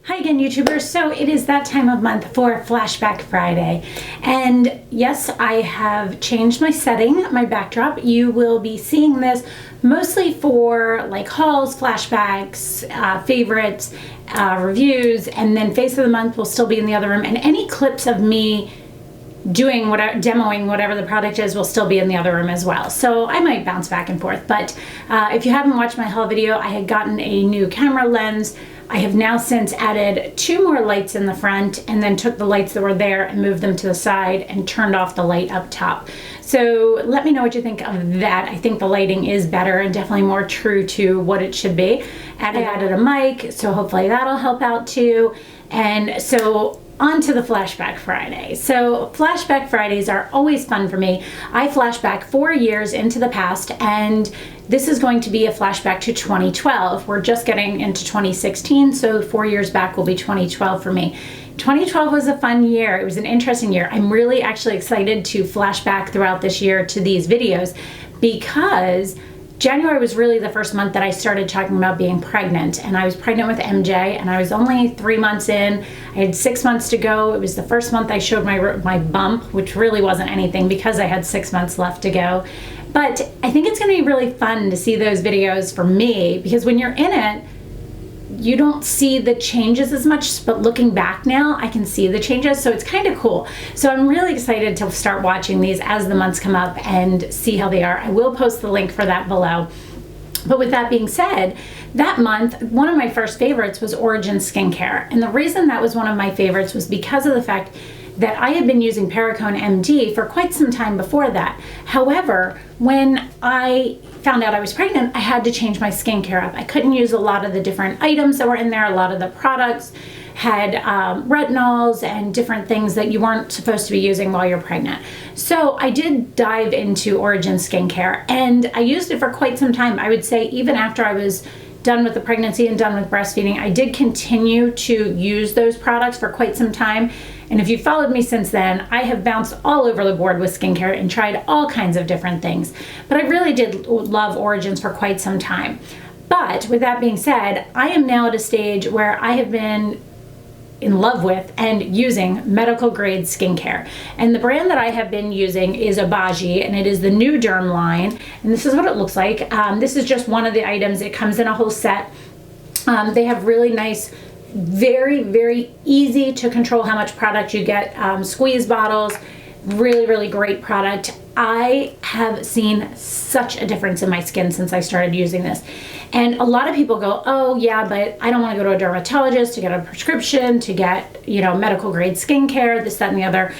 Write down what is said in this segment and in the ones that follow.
Hi again, YouTubers. So it is that time of month for Flashback Friday. And yes, I have changed my setting, my backdrop. You will be seeing this mostly for like hauls, flashbacks, favorites, reviews, and then Face of the Month will still be in the other room. And any clips of me doing whatever, demoing whatever the product is will still be in the other room as well. So I might bounce back and forth. But if you haven't watched my haul video, I had gotten a new camera lens. I have now since added 2 more lights in the front and then took the lights that were there and moved them to the side and turned off the light up top. So let me know what you think of that. I think the lighting is better and definitely more true to what it should be. And I added a mic, so hopefully that'll help out too. And so on to the Flashback Friday. So Flashback Fridays are always fun for me. I flashback 4 years into the past, and this is going to be a flashback to 2012. We're just getting into 2016, so 4 years back will be 2012 for me. 2012 was a fun year. It was an interesting year. I'm really actually excited to flashback throughout this year to these videos because January was really the first month that I started talking about being pregnant, and I was pregnant with MJ, and I was only 3 months in. I had 6 months to go. It was the first month I showed my bump, which really wasn't anything because I had 6 months left to go. But I think it's going to be really fun to see those videos for me because when you're in it, you don't see the changes as much, but looking back now, I can see the changes, so it's kind of cool. So I'm really excited to start watching these as the months come up and see how they are. I will post the link for that below. But with that being said, that month, one of my first favorites was Origin Skincare. And the reason that was one of my favorites was because of the fact that I had been using Perricone MD for quite some time before that. However, when I found out I was pregnant, I had to change my skincare up. I couldn't use a lot of the different items that were in there. A lot of the products had retinols and different things that you weren't supposed to be using while you're pregnant. So I did dive into Origin Skincare, and I used it for quite some time. I would say even after I was done with the pregnancy and done with breastfeeding, I did continue to use those products for quite some time. And if you followed me since then, I have bounced all over the board with skincare and tried all kinds of different things. But I really did love Origins for quite some time. But with that being said, I am now at a stage where I have been in love with and using medical grade skincare. And the brand that I have been using is Obagi, and it is the new Derm line. And this is what it looks like. This is just one of the items. It comes in a whole set. They have really nice, very, very easy to control how much product you get. Squeeze bottles, really, really great product. I have seen such a difference in my skin since I started using this. And a lot of people go, oh yeah, but I don't want to go to a dermatologist to get a prescription, to get, you know, medical grade skincare, this, that, and the other.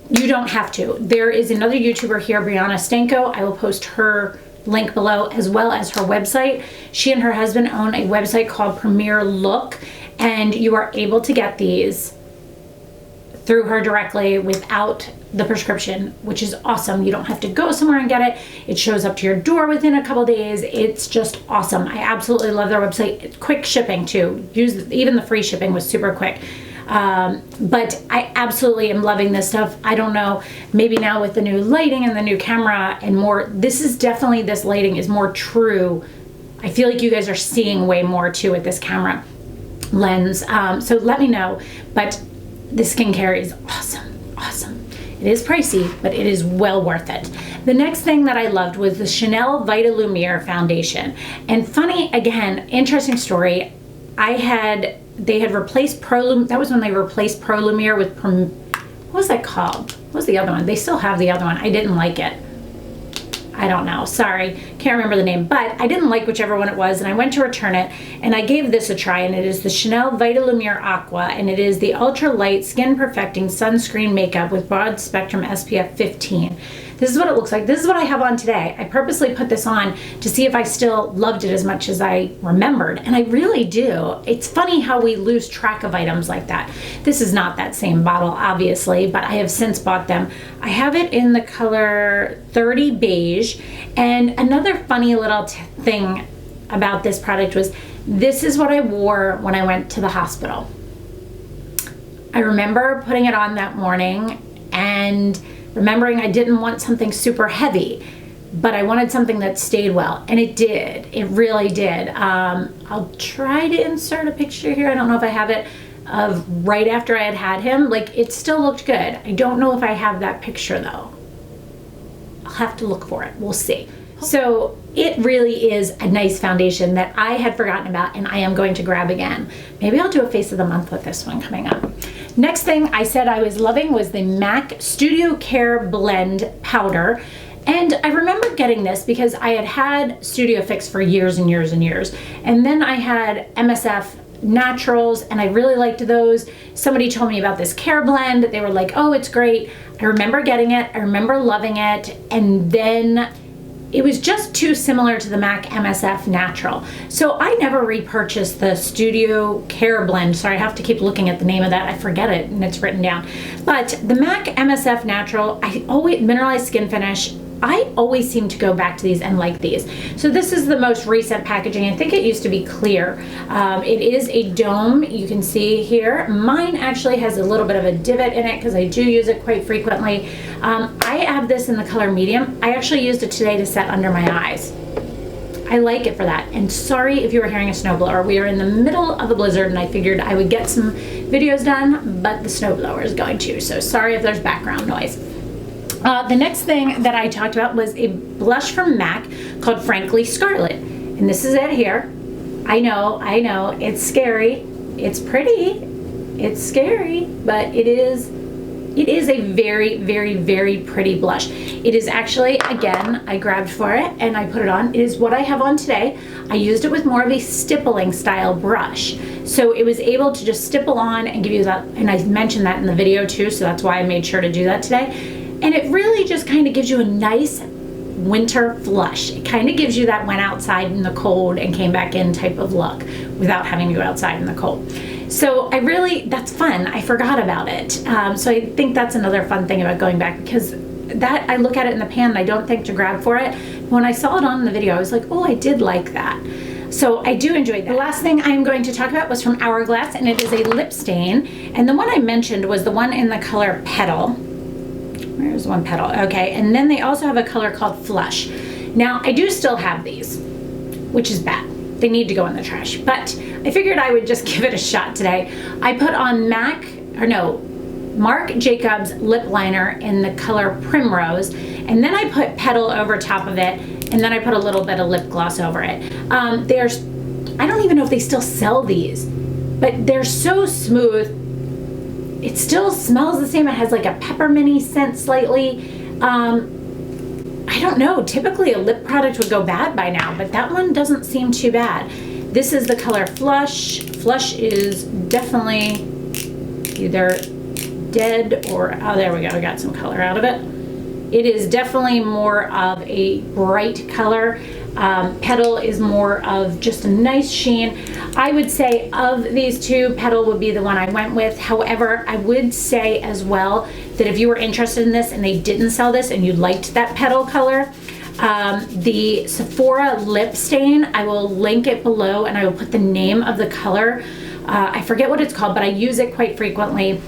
You don't have to. There is another YouTuber here, Brianna Stanko. I will post her link below, as well as her website. She and her husband own a website called Premier Look, and you are able to get these through her directly without the prescription, which is awesome. You don't have to go somewhere and get it. It shows up to your door within a couple days. It's just awesome. I absolutely love their website. It's quick shipping too. Even the free shipping was super quick. But I absolutely am loving this stuff. I don't know, maybe now with the new lighting and the new camera and more, this lighting is more true. I feel like you guys are seeing way more too with this camera lens. So let me know, but the skincare is awesome, awesome. It is pricey, but it is well worth it. The next thing that I loved was the Chanel Vita Lumiere foundation. And funny, again, interesting story. They had replaced that was when they replaced Pro Lumiere with, what was that called? What was the other one? They still have the other one. I didn't like it. I don't know, sorry, can't remember the name, but I didn't like whichever one it was, and I went to return it, and I gave this a try, and it is the Chanel Vita Lumiere Aqua, and it is the ultra light skin perfecting sunscreen makeup with broad spectrum SPF 15. This is what it looks like. This is what I have on today. I purposely put this on to see if I still loved it as much as I remembered, and I really do. It's funny how we lose track of items like that. This is not that same bottle, obviously, but I have since bought them. I have it in the color 30 beige, and another funny little thing about this product was this is what I wore when I went to the hospital. I remember putting it on that morning and remembering I didn't want something super heavy. but I wanted something that stayed well, and it did. It really did. I'll try to insert a picture here. I don't know if I have it of right after I had him. Like, it still looked good. I don't know if I have that picture though. I'll have to look for it. We'll see. So it really is a nice foundation that I had forgotten about, and I am going to grab again. Maybe I'll do a face of the month with this one coming up. Next thing I said I was loving was the MAC Studio Care Blend Powder. And I remember getting this because I had had Studio Fix for years and years and years. And then I had MSF Naturals, and I really liked those. Somebody told me about this Care Blend. They were like, oh, it's great. I remember getting it. I remember loving it. And then it was just too similar to the MAC MSF Natural. So I never repurchased the Studio Care Blend. Sorry, I have to keep looking at the name of that. I forget it and it's written down. But the MAC MSF Natural, Mineralized Skin Finish, I always seem to go back to these and like these. So this is the most recent packaging. I think it used to be clear. It is a dome, you can see here. Mine actually has a little bit of a divot in it because I do use it quite frequently. I have this in the color medium. I actually used it today to set under my eyes. I like it for that. And sorry if you were hearing a snowblower. We are in the middle of a blizzard and I figured I would get some videos done, but the snowblower is going to. So sorry if there's background noise. The next thing that I talked about was a blush from MAC called Frankly Scarlet. And this is it here. I know, it's scary. It's pretty, it's scary, but it is a very, very, very pretty blush. It is actually, again, I grabbed for it and I put it on. It is what I have on today. I used it with more of a stippling style brush. So it was able to just stipple on and give you that, and I mentioned that in the video too, so that's why I made sure to do that today. And it really just kind of gives you a nice winter flush. It kind of gives you that went outside in the cold and came back in type of look without having to go outside in the cold. So that's fun. I forgot about it. So I think that's another fun thing about going back, because that I look at it in the pan and I don't think to grab for it. When I saw it on the video, I was like, oh, I did like that. So I do enjoy that. The last thing I'm going to talk about was from Hourglass, and it is a lip stain. And the one I mentioned was the one in the color Petal. There's one Petal, okay. And then they also have a color called Flush. Now, I do still have these, which is bad. They need to go in the trash, but I figured I would just give it a shot today. I put on Marc Jacobs lip liner in the color Primrose, and then I put Petal over top of it, and then I put a little bit of lip gloss over it. I don't even know if they still sell these, but they're so smooth. It still smells the same. It has like a pepperminty scent slightly. I don't know, typically a lip product would go bad by now, but that one doesn't seem too bad. This is the color Flush. Flush is definitely either dead or, oh, there we go, I got some color out of it. It is definitely more of a bright color. Petal is more of just a nice sheen. I would say of these two, Petal would be the one I went with. However, I would say as well that if you were interested in this and they didn't sell this and you liked that Petal color, the Sephora lip stain, I will link it below and I will put the name of the color. I forget what it's called, but I use it quite frequently.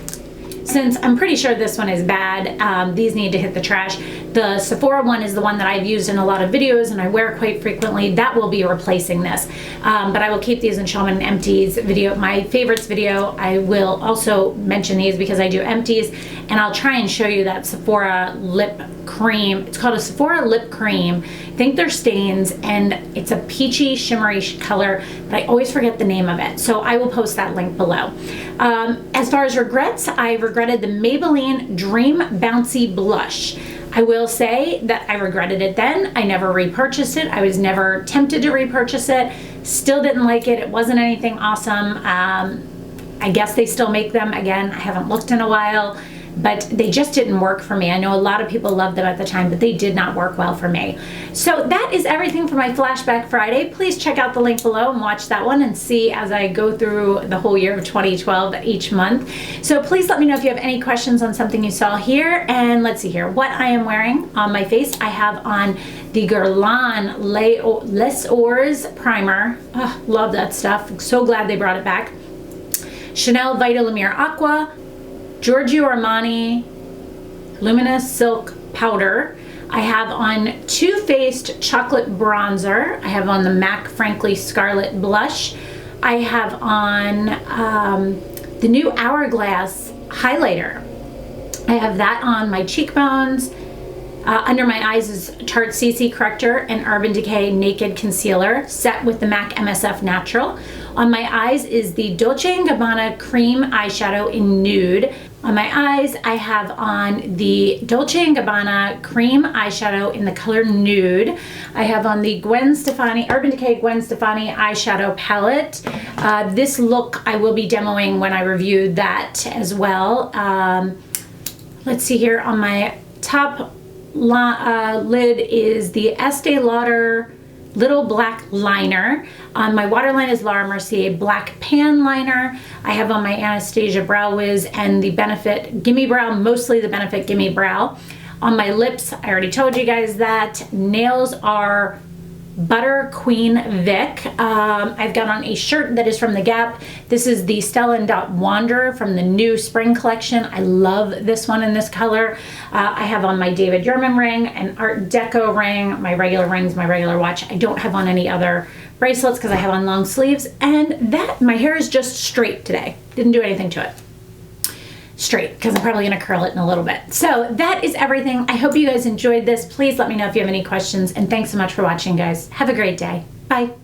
Since I'm pretty sure this one is bad, these need to hit the trash. The Sephora one is the one that I've used in a lot of videos and I wear quite frequently. That will be replacing this. But I will keep these and show them in an empties video. My favorites video, I will also mention these because I do empties, and I'll try and show you that Sephora lip cream. It's called a Sephora lip cream. I think they're stains, and it's a peachy shimmery color, but I always forget the name of it. So I will post that link below. As far as regrets, I regretted the Matbeline Bream Bouncy Blush. I will say that I regretted it then. I never repurchased it. I was never tempted to repurchase it. Still didn't like it. It wasn't anything awesome. I guess they still make them. Again, I haven't looked in a while, but they just didn't work for me. I know a lot of people loved them at the time, but they did not work well for me. So that is everything for my Flashback Friday. Please check out the link below and watch that one and see as I go through the whole year of 2012 each month. So please let me know if you have any questions on something you saw here. And let's see here, what I am wearing on my face. I have on the Guerlain Les Ors Primer. Oh, love that stuff. So glad they brought it back. Chanel Vita Lumiere Aqua. Giorgio Armani Luminous Silk Powder. I have on Too Faced Chocolate Bronzer. I have on the MAC Frankly Scarlet Blush. I have on the new Hourglass highlighter. I have that on my cheekbones. Under my eyes is Tarte CC Corrector and Urban Decay Naked Concealer set with the MAC MSF Natural. On my eyes is the Dolce & Gabbana Cream Eyeshadow in Nude. On my eyes, I have on the Dolce & Gabbana Cream Eyeshadow in the color Nude. I have on the Urban Decay Gwen Stefani Eyeshadow Palette. This look I will be demoing when I review that as well. Let's see here, on my top lid is the Estee Lauder Little Black Liner. On my waterline is Laura Mercier Black Pan Liner. I have on my Anastasia Brow Wiz and the Benefit Gimme Brow, mostly the Benefit Gimme Brow. On my lips, I already told you guys that. Nails are Butter Queen Vic. I've got on a shirt that is from The Gap. This is the Stella & Wanderer from the new spring collection. I love this one in this color. I have on my David Yurman ring, an Art Deco ring, my regular rings, my regular watch. I don't have on any other bracelets because I have on long sleeves. And my hair is just straight today. Didn't do anything to it. Straight, because I'm probably going to curl it in a little bit. So that is everything. I hope you guys enjoyed this. Please let me know if you have any questions, and thanks so much for watching, guys. Have a great day. Bye.